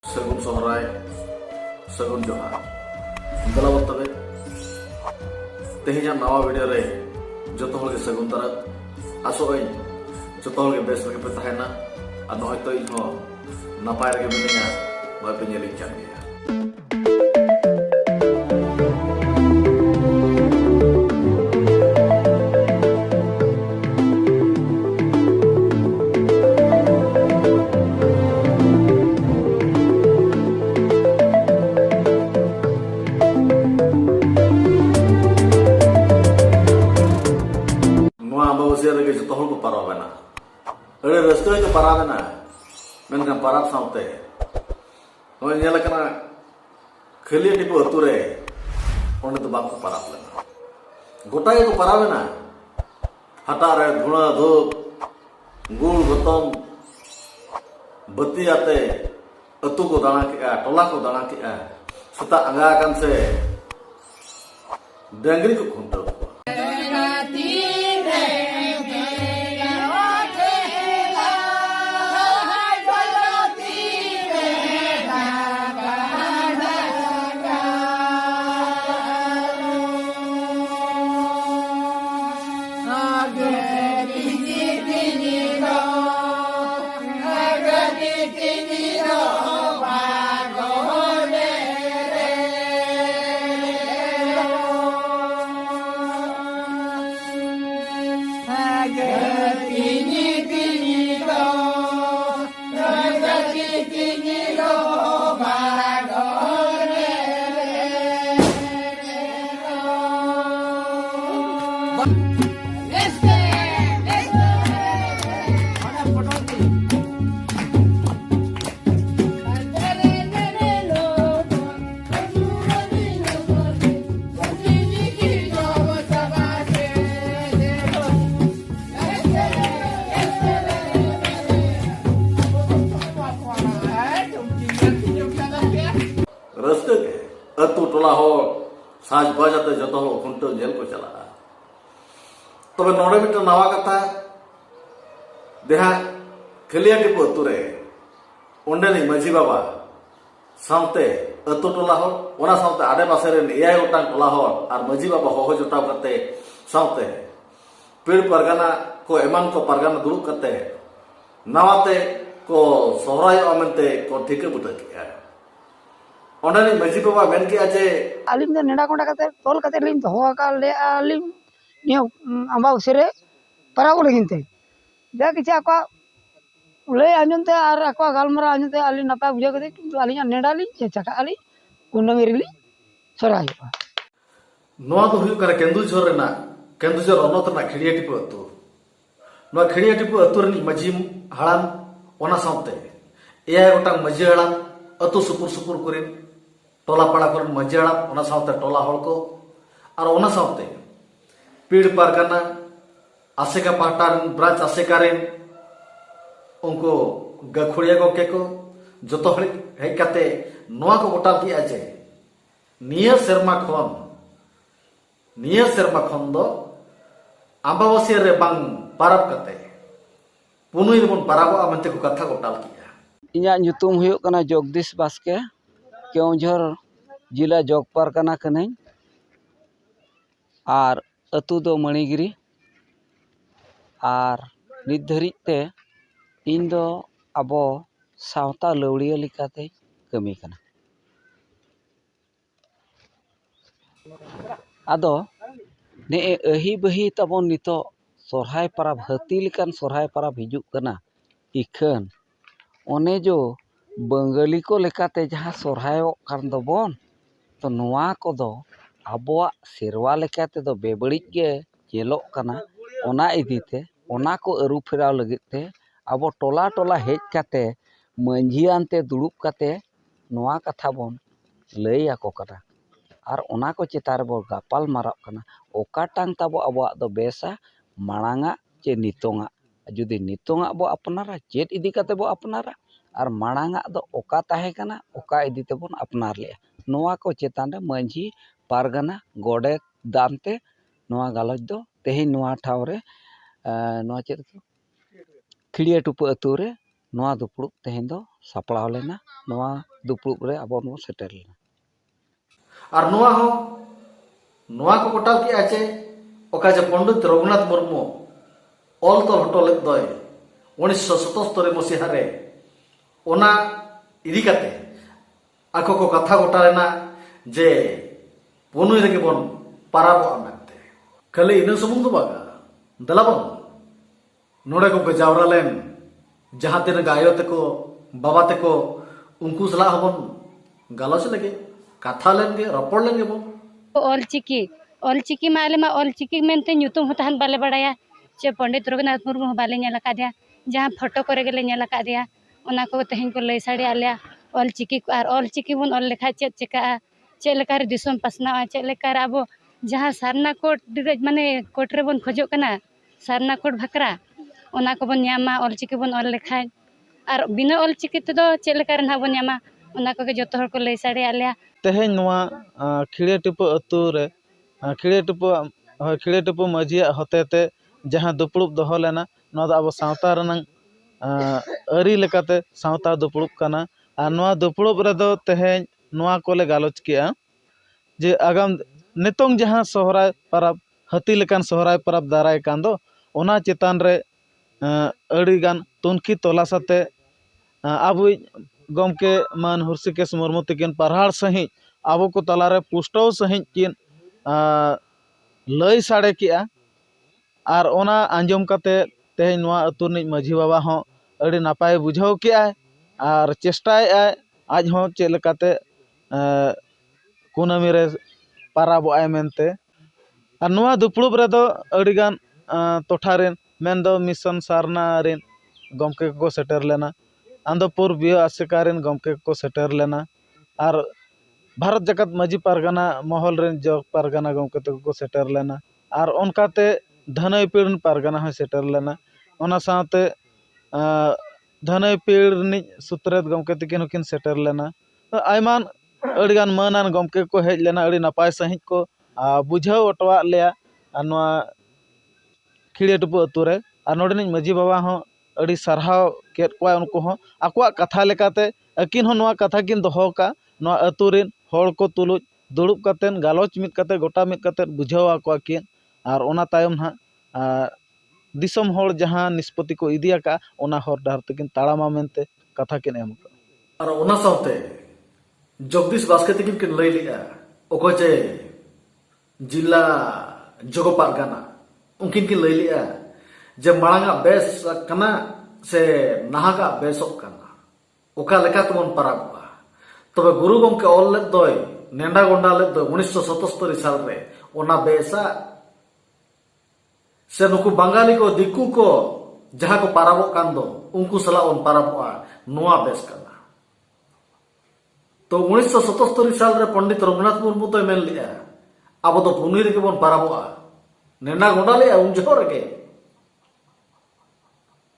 Sagun Sohrai, Sagun Johar. Dalawa tabe tehinya nawa video re joto hol ge sagun tarak aso oi joto hol ge bes lagi petahena ano ito inho napay lagi benenya ba penyelidikan dia. Lagi joto hol ko parabena ere raska ko parabena menkan parab saute noi nyala kana khali dipo ature onde to bang ko parab lena gotai ko parabena hatare dhuna dhup gul gotong bati ate atu ko dana ke tola ko dana ke suta anga kan se dangri ko khunta raska ke atu tola hol saj bajate joto hol khunto jel ko chala tobe nore mita nawa katha deha khaliya ke poture onde ni maji baba saute atu tola hol ona saute ade pase ren eyai otang tola hol ar maji baba hoho jotaw kate saute pir pargana ko eman ko pargana duruk kate nawate ko sohrai amente ko thike butak onani maji baba men ke aje alim de neda konda kate tol kate lim doho ka le alim niyo amba usire parago leginte ja kichi akwa le anjunte ar akwa galmara anjunte ali napa buja kate kintu alinya neda li chaka ali kunamiri sorai noa to huyu kara Kendujhor rena Kendujhor honot rena Khediyatipu atu noa Khediyatipu atu reni maji haram ona saute eyai gotang maji haram atu supur supur kurin tola pada kurin maji haram ona saute tola hol ko ar ona saute pid pargana aseka pahtaran branch asekarin unko gakhuriya ko keko joto hol hej kate noa ko gotal ki aje niya serma khon do ambawasiya re bang parab kate punui rebon parabo amente ko katha gotal kiya इन्या nyutum huyuk kana Jagdish Baske Keonjhor जिला जगपार kana kanai ar atu do Manigiri ar nit dharit te इन दो abo sawta lawriya likate kami kana ado ne ahi bahi tabon nito sorhai parab hati likan sorhai parab hijuk kana ikhan one jo Bengali ko lekate jaha sorhayo kan dobon to noa ko do abuak serwa lekate do bebarik ge jelok kana ona idite ona ko aru pheraw lagit te abo tola tola hej kate manjian te durup kate noa katha bon lay ako kana ar ona ko chetar bo gapal marap kana okatang tabo abuak do besa maranga che nitonga judi nitonga bo apnara chet idi kate bo apnara ar maranga do oka tahe kana oka idi tebon apnar le noa ko chetan re manji pargana godet dante noa galoj do tehi noa ठाव रे नोआ चेद Khediyatipu atu re नवा दुपुड़ुब तेहें दो सापड़ाव लेना नवा दुपुड़ुब रे आबो no सेटेर लेना और नवा को गोटाल के आचे ओका जे पंडित रघुनाथ मुर्मू ऑल तो हटो लेद दय 1977 मसीहा रे ओना इदी काते आको को कथा गोटा लेना जे पुनुई रे बन पाराबो आमेते खाली इन सुमुंग दो बागा दलाबन नोड़े को जावरा लेन जहां दिन गायो तको बाबा तको उनको सलाह हबन गालोच लगे कथा लेंगे रपड़ लेंगे बो ऑलचिकी माले मा ऑलचिकी मेनते ᱧᱩᱛᱩᱢ हताहन बाले बड़ाया चे पंडित रघुनाथ मुर्मू बाले नेला कादिया जहां फोटो करे गेले नेला कादिया ओना को तेहें को लई साड़ी आलिया ऑलचिकी बन ऑल लेखा चे चेका चे लेका रे दिसम पासना चे लेका रे आबो जहां सारना कोट माने कोट रे बन खोजो कना सारना कोट भकरा ओना को बन न्यामा ऑलचिकी बन ऑल लेखा और बिना ऑलचिकी ते दो चे लेका रे ना बन न्यामा ओना को जतो हर को लई साड़ी आलिया तेहें नवा खिड़े टिपो अतु रे खिड़े टिपो मजिया होतेते जहां दुपुड़ुब दोहो लेना नवा अब सावता रनंग अरी लेकाते सावता दुपुड़ुब कना और नवा दुपुड़ुब रे दो तेहें नवा कोले गालोच किया जे आगाम नितोंग जहां सोहराय परब हाथी लेकान सोहराय परब दाराय कान दो ओना चेतान रे अड़ी गान तुनकी तलासाते आबु गमके मान हुर्सिकेश मुर्मू तकिन पढ़ाड़ सही आबो को तलारे पुष्टव सही किन लई साड़े किया और ओना आंजम कते तेहें नवा अतु निज माझी बाबा हो अड़ी नापाय बुझाव किया और चेष्टाय आज हो चे लेकाते कुनामी रे पाराबो आय मेनते और नवा दुपुड़ुब रे दो अड़ी गान टोठा रेन मेन दो मिशन सारना रेन गमके को सेटर लेना आंदोपुर बियो आसेका रेन गमके को सेटर लेना और भारत जगत माझी पारगाना महल रेन जग पारगाना गमके को सेटर लेना और उनकाते धनई पीड़न पारगाना हो सेटर लेना ओना साथे धनई पीड़ सुत्रेत गमके तकिन होकिन सेटर लेना तो आयमान अड़ीगान मानान गमके को हेज लेना अड़ी नापाय सहित को बुझाव अटवा लेया नवा खिड़े टुपु अतु रे और नोडे माझी बाबा हो अड़ी सारहाव केत कोय उनको हो आकुआ कथा लेकाते अकिन हो नवा कथा किन दोहो का नवा अतु रेन हर को तुलुज दुड़ुब कातेन गालोच मित काते गोटा मित काते बुझाव आकुआ किन और ओना तायम ना दिसम हर जहां निष्पत्ति को इदिया का ओना हर डाहर तकिन ताड़ामा मेनते कथा किन एम और ओना साथे जगदीश बास्के तकिन किन लई लिया ओकोचे जिला जगो पारगाना उनकिन किन लई लिया जे मांगा बेस कना से नाहागा बेसोक कना ओका लेका तमन पाराबा तबे गुरु गमके ऑल लेद दोय नेंडा गोंडा लेद दो 1977 साल रे ओना बेसा से नुकु बंगाली को दिकु को जहां को पाराबो कान दो उनको सला ओन पाराबोआ नोआ बेस कना तो 1977 साल रे पंडित रघुनाथ मुर्मू तो मेन लिया अब तो पुनी रे के बन पाराबोआ नेंडा गोंडा ले उन जोर के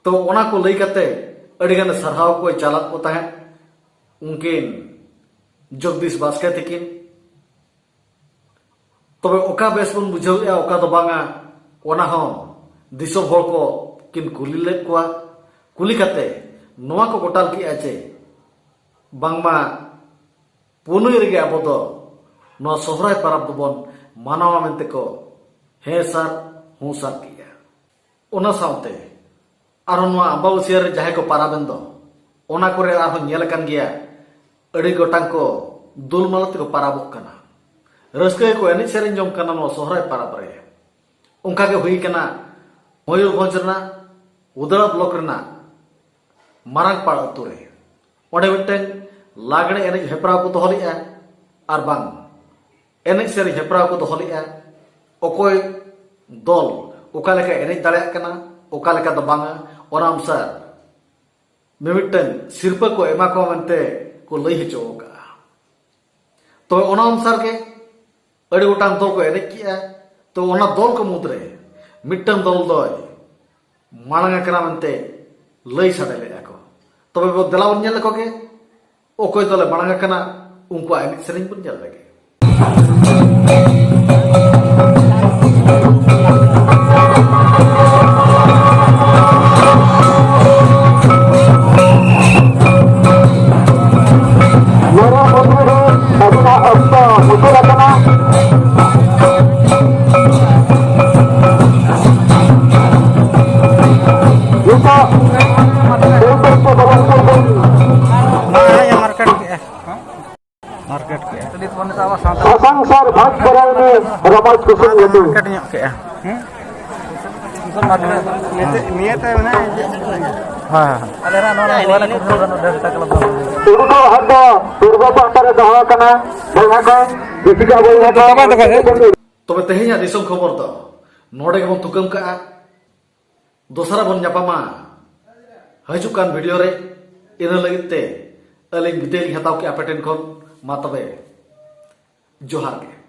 तो ओना को लई काते अड़ीगान सरहाव को चालक को ताहे उनकिन जगदीश बास्के तकिन तबे ओका बेस बन बुझाव ओका तो बांगा ओना हो दिसो हर को किन कुली ले कोआ कुली काते नोआ को गोटाल की आचे बांगमा पुनुई रे अब दो नो सोहराय परब बन मानवा मेनते को हे सर हूं सर किया ओना साउते आरो नोआ अम्बावसिया रे जाहे को पाराबेन दो ओना करे आरो नेल कान गया अड़ी गोटांग को दुल मालत को पाराबोक कना रस्के को एनि सेरेन जम कना नो सोहराय पाराब रे उनका के हुई कना मयूरभंज रना उदड़ा ब्लॉक रना मारांगपाड़ अतु रे ओडे मिटन लागणे एनेज हेपराव को दोहलिया आर बांग एनेज सेरेन हेपराव को दोहलिया ओकोय दल ओका लेका एनेज दाड़ेया कना ओका लेका दो बांगा ओना अनुसार मिमिटन सिरपा को एमा को मनते को लई हचो का तो ओना अनुसार के अड़ी गोटांग दल को एनेज किया तो ओना दल को मुद्रे मिटन दल दोय मांगा कना मनते लई साडे ले को तबे बो दलावन नेल को के ओकोय दले मांगा कना उनको एनेज सेरेन बन जल लगे ᱟᱥᱟᱝᱥᱟᱨ ᱵᱷᱟᱡ ᱠᱚᱨᱟᱣᱱᱤ ᱨᱚᱢᱚᱡ ᱠᱩᱥᱩᱢ ᱧᱩᱛᱩᱢ ᱩᱨᱫᱩ ᱦᱟᱫ ᱯᱩᱨᱵᱚ ᱯᱟᱦᱴᱟ ᱨᱮ ᱫᱚᱦᱚ ᱟᱠᱟᱱᱟ ᱵᱚᱭᱦᱟ ᱠᱚ ᱡᱤᱥᱤᱠᱟ ᱵᱚᱭᱦᱟ ᱠᱚ तबे तेहेᱧाग दिसम खबर दो नोडे गेबन तुकम का दोसरा बन जापामा हजुकान वीडियो रे इना लगिते अलिंग बितेल हताव के आपेटेन खन मा तबे जोहार के।